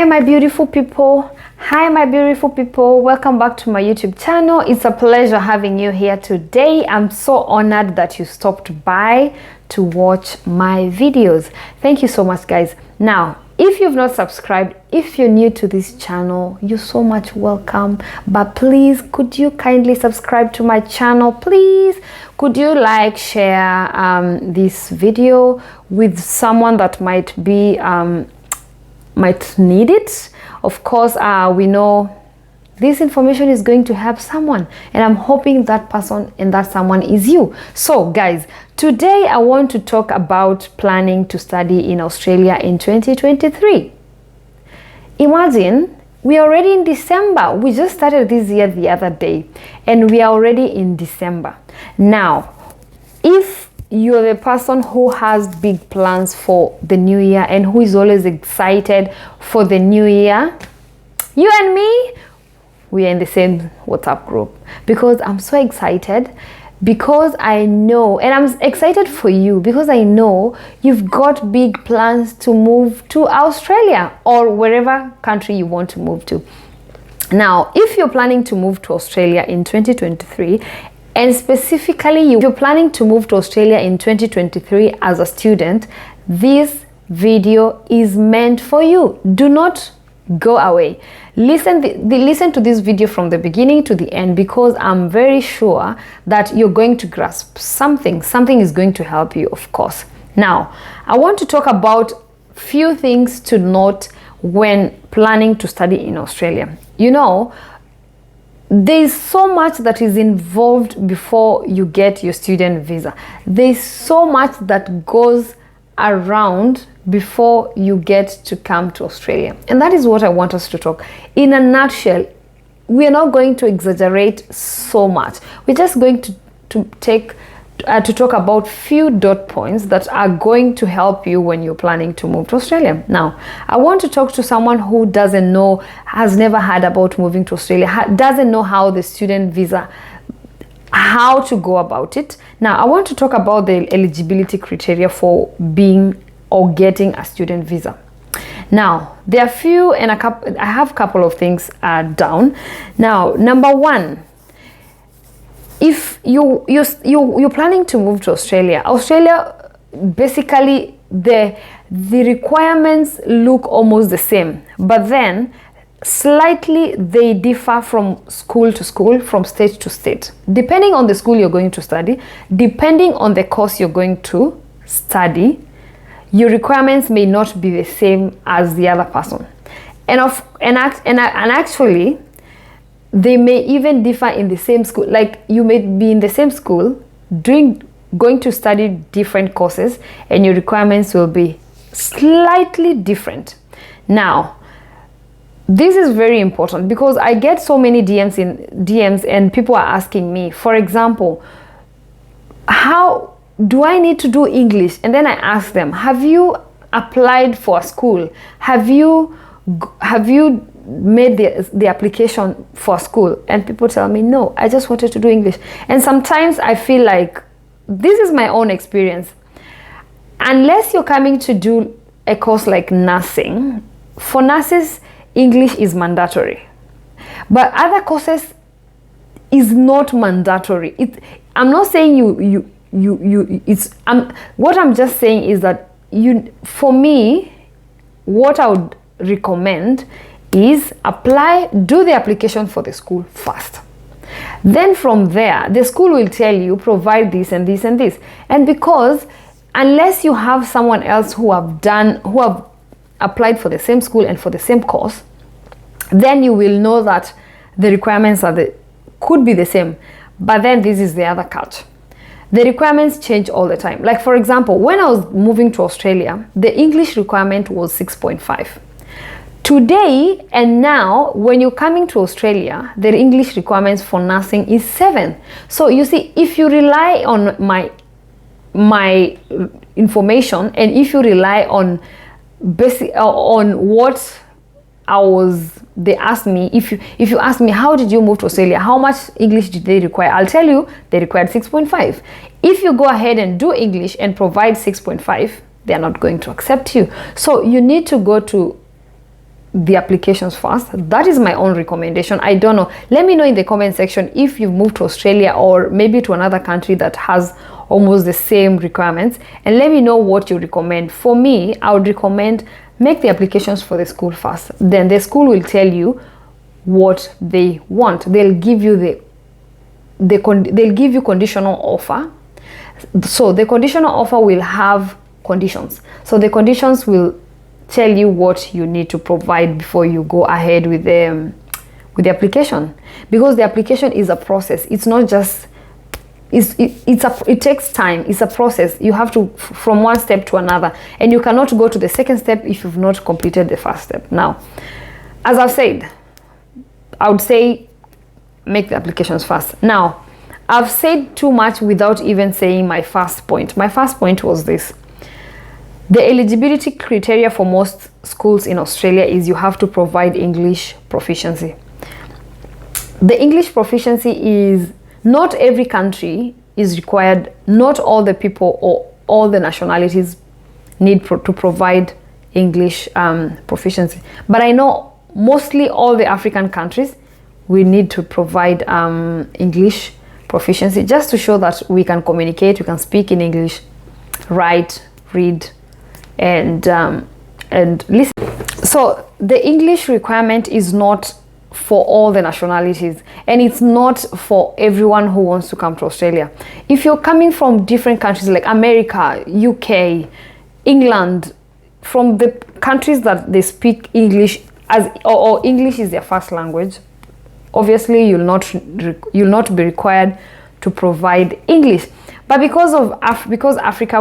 Hi my beautiful people. Welcome back to my YouTube channel. It's a pleasure having you here today. I'm so honored that you stopped by to watch my videos. Thank you so much, guys. Now, if you've not subscribed, if you're new to this channel, you're so much welcome. But please, could you kindly subscribe to my channel, please? Could you like, share this video with someone that might need it? Of course, we know this information is going to help someone, and I'm hoping that person and that someone is you. So guys, today I want to talk about planning to study in Australia in 2023. Imagine, we are already in December. We just started this year the other day, and we are already in December. Now, if you're the person who has big plans for the new year and who is always excited for the new year, you and me, we are in the same WhatsApp group, because I'm so excited, because I know, and I'm excited for you because I know you've got big plans to move to Australia or wherever country you want to move to. Now, if you're planning to move to Australia in 2023, and specifically you're planning to move to Australia in 2023 as a student, this video is meant for you. Do not go away. Listen to this video from the beginning to the end, because I'm very sure that you're going to grasp something. Something is going to help you, of course. Now, I want to talk about few things to note when planning to study in Australia. You know, there's so much that is involved before you get your student visa. There's so much that goes around before you get to come to Australia, and that is what I want us to talk. In a nutshell, we are not going to exaggerate so much. We're just going to talk about few dot points that are going to help you when you're planning to move to Australia. Now, I want to talk to someone who doesn't know, has never heard about moving to Australia, doesn't know how the student visa, how to go about it. Now, I want to talk about the eligibility criteria for being or getting a student visa. Now, there are few, and I have a couple of things down. Now, number one, if you're planning to move to Australia, basically the requirements look almost the same, but then slightly they differ from school to school, from state to state, depending on the school you're going to study, depending on the course you're going to study. Your requirements may not be the same as the other person, and actually they may even differ in the same school. Like, you may be in the same school going to study different courses, and your requirements will be slightly different. Now, this is very important, because I get so many DMs and people are asking me, for example, how do I need to do English? And then I ask them, have you applied for a school? Have you made the application for a school? And people tell me, no, I just wanted to do English. And sometimes I feel like, this is my own experience. Unless you're coming to do a course like nursing, for nurses, English is mandatory. But other courses is not mandatory. I'm not saying what I'm just saying is that for me, what I would recommend is do the application for the school first. Then from there, the school will tell you, provide this and this and this. And because unless you have someone else who have applied for the same school and for the same course, then you will know that the requirements could be the same. But then this is the other catch. The requirements change all the time. Like, for example, when I was moving to Australia, the English requirement was 6.5. Today and now, when you're coming to Australia, the English requirements for nursing is 7. So you see, if you rely on my information, and if you rely on what they asked me, if you ask me, how did you move to Australia, how much English did they require, I'll tell you they required 6.5. If you go ahead and do English and provide 6.5, they are not going to accept you. So you need to go to the applications first. That is my own recommendation. I don't know. Let me know in the comment section if you've moved to Australia or maybe to another country that has almost the same requirements, and let me know what you recommend. For me, I would recommend make the applications for the school first. Then the school will tell you what they want. They'll give you they'll give you conditional offer. So the conditional offer will have conditions. So the conditions will tell you what you need to provide before you go ahead with the application, because the application is a process. It's not just it takes time. It's a process. You have to from one step to another, and you cannot go to the second step if you've not completed the first step. Now, as I've said, I would say make the applications first. Now, I've said too much without even saying my first point. My first point was this: the eligibility criteria for most schools in Australia is you have to provide English proficiency. The English proficiency is not every country is required. Not all the people or all the nationalities need to provide English proficiency. But I know mostly all the African countries, we need to provide English proficiency just to show that we can communicate, we can speak in English, write, read, and listen. So the English requirement is not for all the nationalities, and it's not for everyone who wants to come to Australia. If you're coming from different countries like America, UK, England, from the countries that they speak English or English is their first language, obviously you'll not be required to provide English. But because Africa,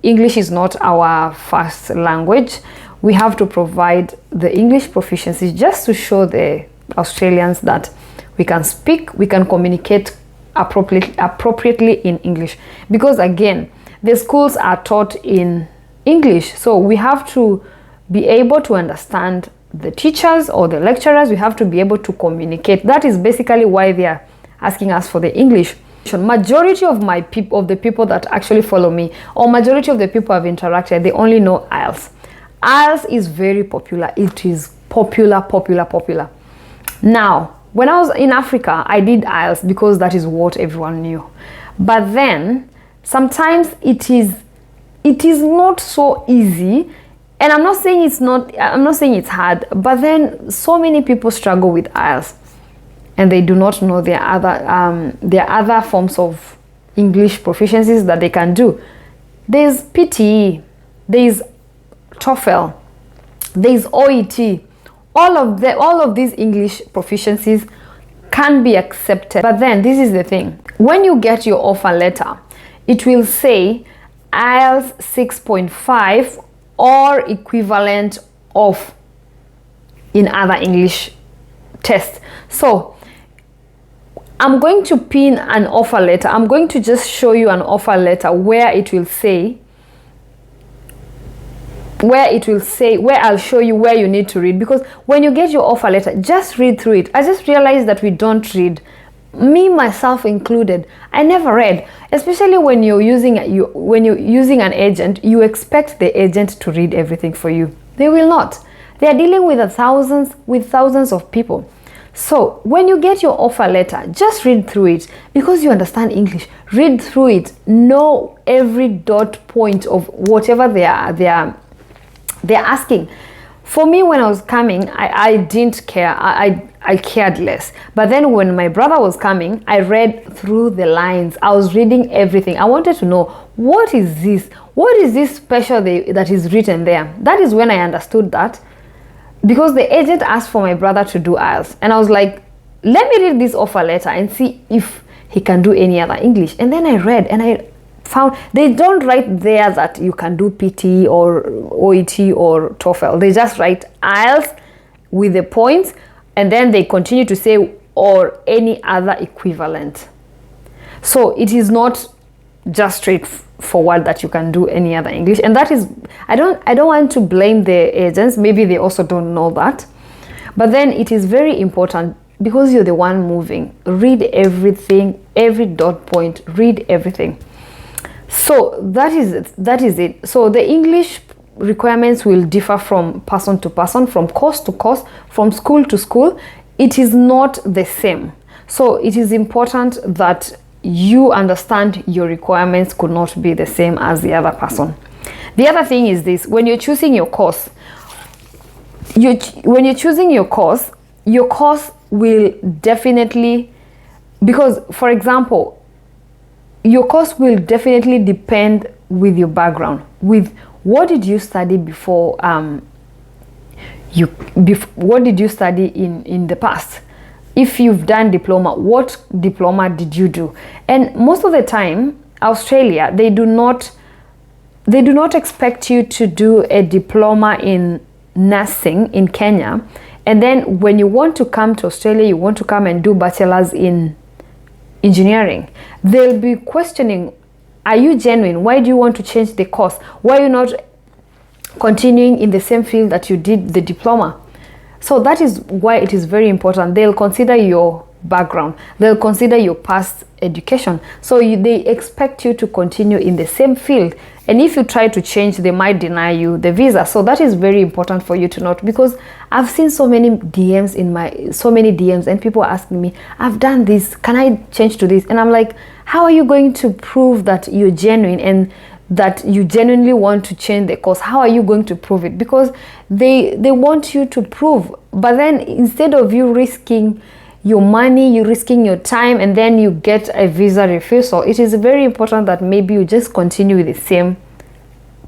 English is not our first language, we have to provide the English proficiency just to show the Australians that we can speak, we can communicate appropriately in English. Because again, the schools are taught in English, so we have to be able to understand the teachers or the lecturers. We have to be able to communicate. That is basically why they are asking us for the English. Majority of the people that actually follow me, or majority of the people I've interacted, they only know IELTS. IELTS is very popular. It is popular. Now, when I was in Africa, I did IELTS because that is what everyone knew. But then sometimes it is not so easy. And I'm not saying it's hard, but then so many people struggle with IELTS and they do not know there are other forms of English proficiencies that they can do. There's PTE, there's TOEFL, there's OET. All of these English proficiencies can be accepted. But then this is the thing. When you get your offer letter, it will say IELTS 6.5 or equivalent of in other English tests. So I'm going to pin an offer letter. I'm going to just show you an offer letter where it will say, where I'll show you where you need to read. Because when you get your offer letter, just read through it. I just realized that we don't read, me myself included. I never read, especially when you're using an agent. You expect the agent to read everything for you. They will not. They are dealing with thousands of people. So when you get your offer letter, just read through it. Because you understand English, read through it. Know every dot point of whatever they're asking. For me, when I was coming, I didn't care. I cared less. But then when my brother was coming, I read through the lines. I was reading everything. I wanted to know, what is this? What is this special that is written there? That is when I understood that. Because the agent asked for my brother to do IELTS. And I was like, let me read this offer letter and see if he can do any other English. And then I read and I found they don't write there that you can do PT or OET or TOEFL. They just write IELTS with the points, and then they continue to say or any other equivalent. So it is not just straightforward that you can do any other English. And that is, I don't want to blame the agents. Maybe they also don't know that. But then it is very important, because you're the one moving. Read everything, every dot point, read everything. So that is it. So the English requirements will differ from person to person, from course to course, from school to school. It is not the same. So it is important that you understand your requirements could not be the same as the other person. The other thing is this: when you're choosing your course, when you're choosing your course will definitely, because for example, your course will definitely depend with your background, with what did you study before, what did you study in the past. If you've done diploma, what diploma did you do? And most of the time, Australia, they do not expect you to do a diploma in nursing in Kenya, and then when you want to come to Australia, you want to come and do bachelor's in engineering, they'll be questioning, are you genuine? Why do you want to change the course? Why are you not continuing in the same field that you did the diploma? So that is why it is very important. They'll consider your background, they'll consider your past education. So they expect you to continue in the same field, and if you try to change, they might deny you the visa. So that is very important for you to note, because I've seen so many DMs and people asking me, I've done this, can I change to this? And I'm like, how are you going to prove that you're genuine and that you genuinely want to change the course? How are you going to prove it? Because they want you to prove, but then instead of you risking your money, you're risking your time, and then you get a visa refusal. It is very important that maybe you just continue with the same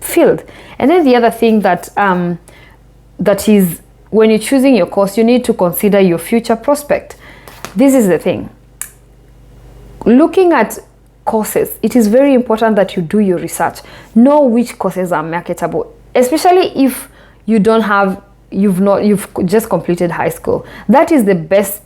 field. And then the other thing that that is, when you're choosing your course, you need to consider your future prospect. This is the thing. Looking at courses, it is very important that you do your research. Know which courses are marketable, especially if you've just completed high school. That is the best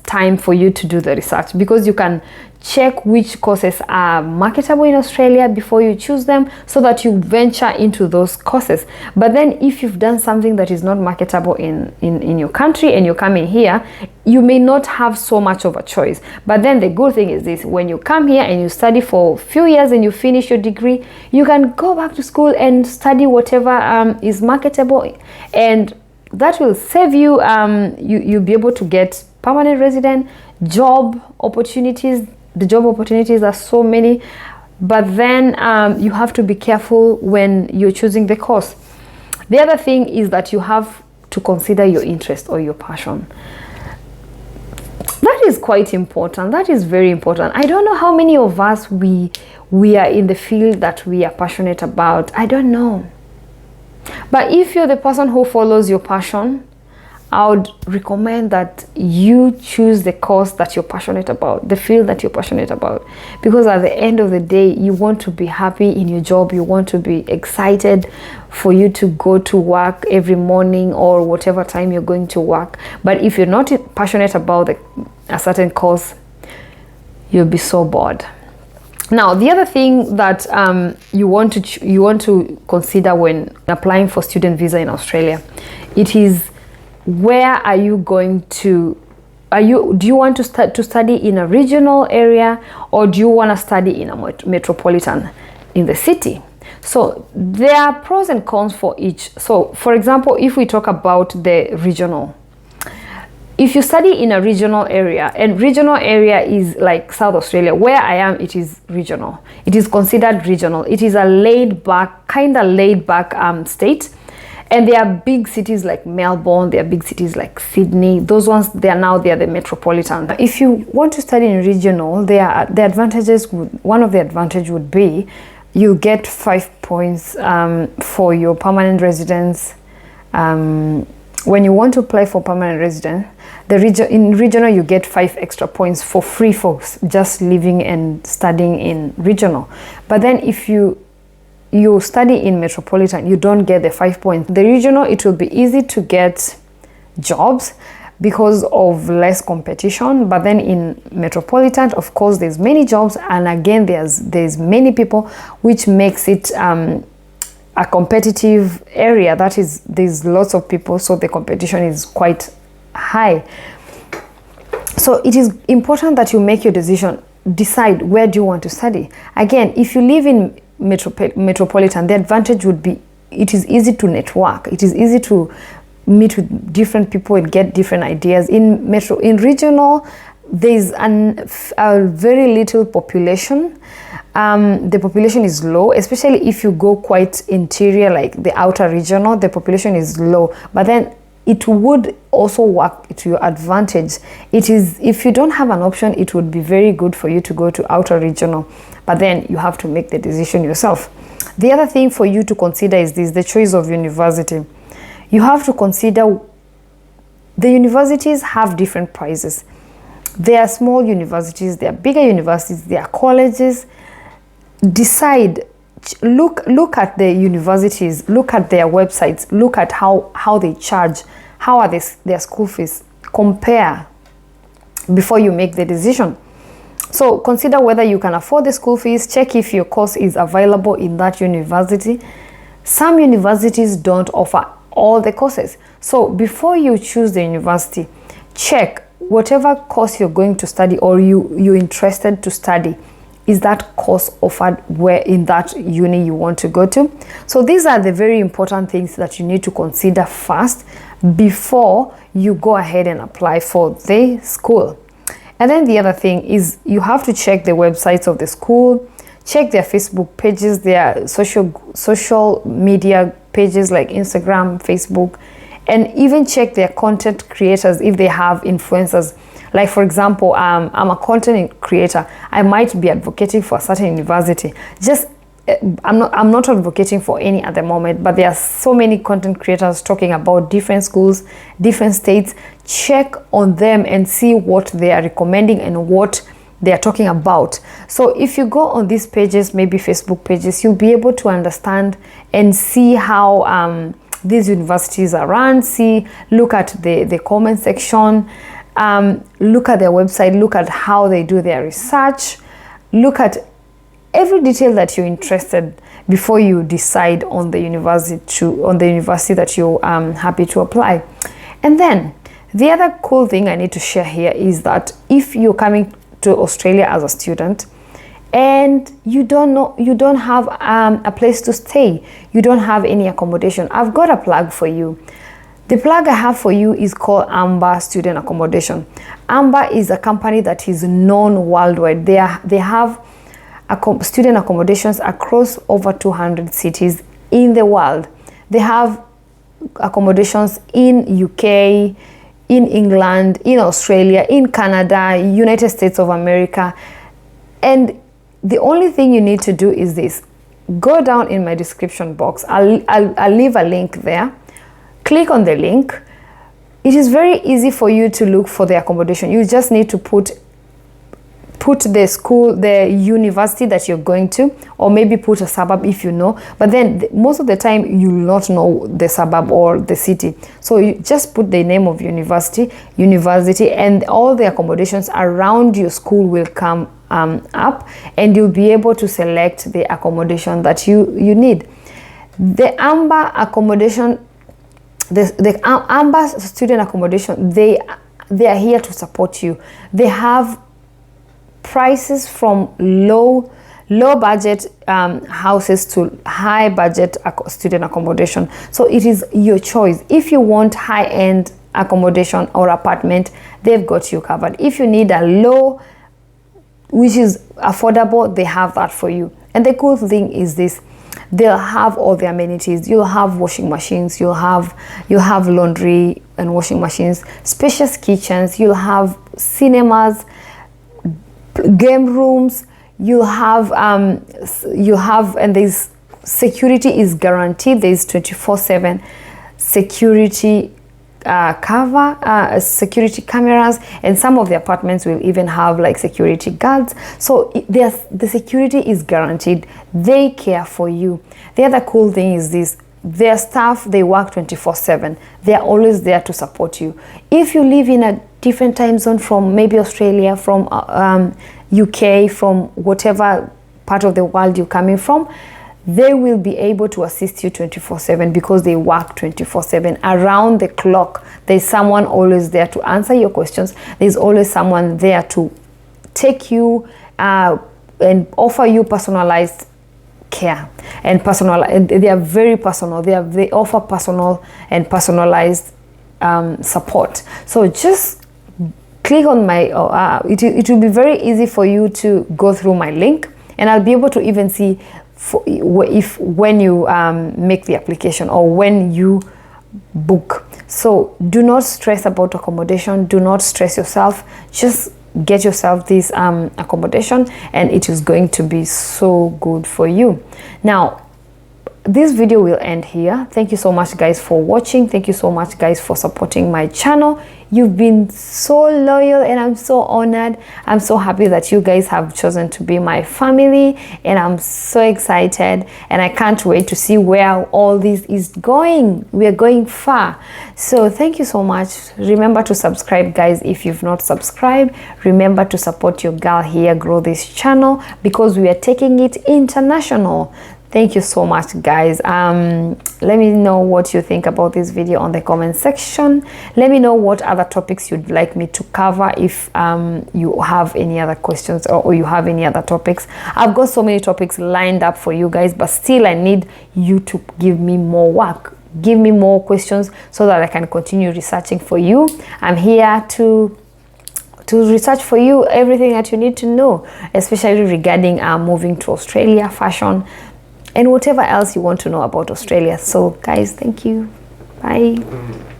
time for you to do the research, because you can check which courses are marketable in Australia before you choose them, so that you venture into those courses. But then if you've done something that is not marketable in your country and you're coming here, you may not have so much of a choice. But then the good thing is this: when you come here and you study for a few years and you finish your degree, you can go back to school and study whatever is marketable, and that will save you. You'll be able to get permanent resident, job opportunities. The job opportunities are so many, but then you have to be careful when you're choosing the course. The other thing is that you have to consider your interest or your passion. That is quite important. That is very important. I don't know how many of us we are in the field that we are passionate about. I don't know. But if you're the person who follows your passion, I would recommend that you choose the course that you're passionate about, the field that you're passionate about, because at the end of the day, you want to be happy in your job. You want to be excited for you to go to work every morning or whatever time you're going to work. But if you're not passionate about a certain course, you'll be so bored. Now, the other thing that you want to consider when applying for student visa in Australia, it is, where are you going to, do you want to study in a regional area, or do you want to study in a metropolitan, in the city? So there are pros and cons for each. So for example, if we talk about the regional, if you study in a regional area, and regional area is like South Australia, where I am, it is regional. It is considered regional. It is a kind of laid back state. And there are big cities like Melbourne, there are big cities like Sydney. Those ones, they are the metropolitan. If you want to study in regional, one of the advantages would be you get 5 points for your permanent residence. When you want to apply for permanent residence, in regional you get 5 extra points for free for just living and studying in regional. But then if you study in metropolitan, you don't get the 5 points. The regional, it will be easy to get jobs because of less competition. But then in metropolitan, of course, there's many jobs, and again, there's many people, which makes it a competitive area. That is, there's lots of people, so the competition is quite high. So it is important that you make your decision. Decide, where do you want to study? Again, if you live in metropolitan, the advantage would be it is easy to network. It is easy to meet with different people and get different ideas. In regional, there's a very little population. The population is low, especially if you go quite interior, like the outer regional, the population is low. But then it would also work to your advantage. It is, if you don't have an option, it would be very good for you to go to outer regional, but then you have to make the decision yourself. The other thing for you to consider is this, the choice of university. You have to consider the universities have different prices. There are small universities, there are bigger universities, there are colleges. Decide, look at the universities, look at their websites, look at how they charge, how are their school fees, compare before you make the decision. So consider whether you can afford the school fees, check if your course is available in that university. Some universities don't offer all the courses. So before you choose the university, check whatever course you're going to study or you're interested to study. Is that course offered where in that uni you want to go to? So these are the very important things that you need to consider first before you go ahead and apply for the school. And then the other thing is you have to check the websites of the school, check their Facebook pages, their social media pages like Instagram, Facebook, and even check their content creators if they have influencers. Like for example, I'm a content creator. I might be advocating for a certain university. I'm not advocating for any at the moment, but there are so many content creators talking about different schools, different states. Check on them and see what they are recommending and what they are talking about. So if you go on these pages, maybe Facebook pages, you'll be able to understand and see how these universities are run. Look at the comment section. Look at their website, look at how they do their research, look at every detail that you're interested before you decide on the university that you're happy to apply. And then the other cool thing I need to share here is that if you're coming to Australia as a student and you don't have a place to stay, you don't have any accommodation, I've got a plug for you. The plug I have for you is called Amber Student Accommodation. Amber is a company that is known worldwide. They have student accommodations across over 200 cities in the world. They have accommodations in UK, in England, in Australia, in Canada, United States of America. And the only thing you need to do is this. Go down in my description box. I'll leave a link there. Click on the link. It is very easy for you to look for the accommodation. You just need to put the school, the university that you're going to, or maybe put a suburb if you know. But then most of the time you will not know the suburb or the city. So you just put the name of university, and all the accommodations around your school will come up, and you'll be able to select the accommodation that you need. The Amber accommodation, the Amber student accommodation, they are here to support you. They have prices from low budget houses to high budget student accommodation. So it is your choice. If you want high-end accommodation or apartment, they've got you covered. If you need a low, which is affordable, they have that for you. And the cool thing is this: they'll have all the amenities. You'll have washing machines, you'll have laundry and washing machines, spacious kitchens, you'll have cinemas, game rooms, and there's security is guaranteed. There's 24/7 security security cameras, and some of the apartments will even have like security guards. So the security is guaranteed. They care for you. The other cool thing is this: their staff, they work 24/7. They're always there to support you. If you live in a different time zone from maybe Australia, from UK, from whatever part of the world you're coming from, they will be able to assist you 24/7 because they work 24/7 around the clock. There's someone always there to answer your questions. There's always someone there to take you and offer you personalized care and personal, and they are very personal. They offer personal and personalized support. So just click on my it will be very easy for you to go through my link, and I'll be able to even see when you make the application or when you book. So do not stress about accommodation. Do not stress yourself. Just get yourself this accommodation, and it is going to be so good for you. Now this video will end here. Thank you so much guys for watching. Thank you so much guys for supporting my channel. You've been so loyal, and I'm so honored. I'm so happy that you guys have chosen to be my family, and I'm so excited, and I can't wait to see where all this is going. We are going far. So thank you so much. Remember to subscribe guys if you've not subscribed. Remember to support your girl here, grow this channel, because we are taking it international. Thank you so much guys. Let me know what you think about this video on the comment section. Let me know what other topics you'd like me to cover. If you have any other questions, or you have any other topics, I've got so many topics lined up for you guys, but still I need you to give me more work, give me more questions, so that I can continue researching for you. I'm here to research for you everything that you need to know, especially regarding moving to Australia, fashion, and whatever else you want to know about Australia. So guys, thank you. Bye.